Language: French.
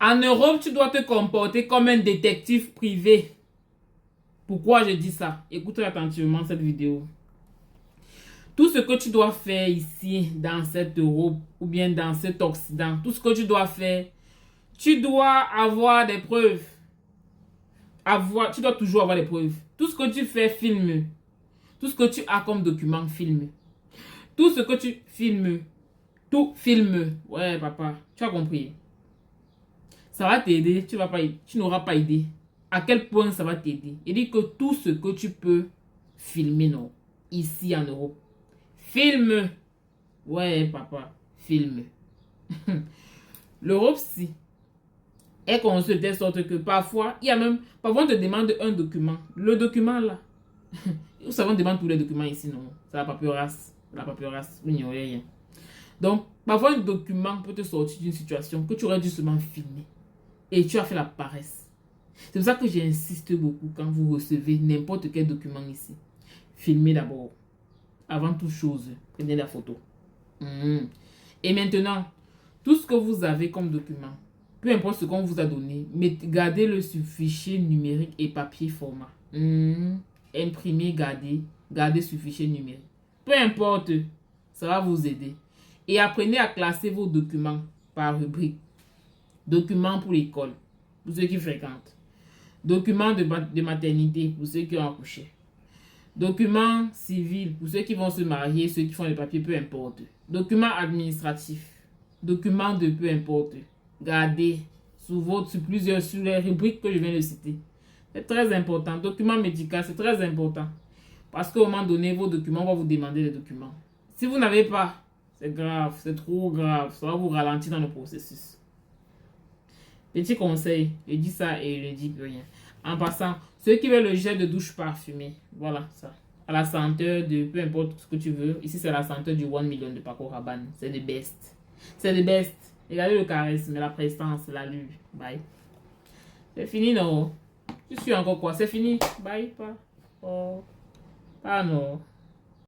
En Europe, tu dois te comporter comme un détective privé. Pourquoi je dis ça? Écoute attentivement cette vidéo. Tout ce que tu dois faire ici, dans cette Europe, ou bien dans cet Occident, tout ce que tu dois faire, tu dois avoir des preuves. Tu dois toujours avoir des preuves. Tout ce que tu fais, filme. Tout ce que tu as comme document, filme. Tout ce que tu filmes, tout filme. Ouais, papa, tu as compris. Ça va t'aider, tu n'auras pas aidé. À quel point ça va t'aider? Il dit que tout ce que tu peux filmer, non, ici en Europe, filme. Ouais, papa, filme. L'Europe, si, est conçue de telle sorte que parfois, parfois on te demande un document. Le document là, vous savez, on demande tous les documents ici, non? C'est la paperasse. La paperasse, vous n'ignorez rien. Donc, parfois un document peut te sortir d'une situation que tu aurais dû seulement filmer. Et tu as fait la paresse. C'est pour ça que j'insiste beaucoup quand vous recevez n'importe quel document ici. Filmez d'abord. Avant toute chose, prenez la photo. Et maintenant, tout ce que vous avez comme document, peu importe ce qu'on vous a donné, gardez-le sur fichier numérique et papier format. Imprimez, gardez sur fichier numérique. Peu importe, ça va vous aider. Et apprenez à classer vos documents par rubrique. Documents pour l'école, pour ceux qui fréquentent. Documents de maternité, pour ceux qui ont accouché. Documents civils, pour ceux qui vont se marier, ceux qui font les papiers, peu importe. Documents administratifs. Documents de peu importe. Gardez sur les rubriques que je viens de citer. C'est très important. Document médical, c'est très important. Parce qu'au moment donné, vos documents vont vous demander les documents. Si vous n'avez pas, c'est grave, c'est trop grave. Ça va vous ralentir dans le processus. Petit conseil, je dis ça et je ne dis plus rien. En passant, ceux qui veulent le gel de douche parfumé, voilà ça. À la senteur de peu importe ce que tu veux. Ici, c'est la senteur du 1 million de Paco Rabanne. C'est le best. C'est le best. Regardez le charisme, la prestance, la lue. Bye. C'est fini, non? Je suis encore quoi? C'est fini? Bye, pas. Oh. Pas non.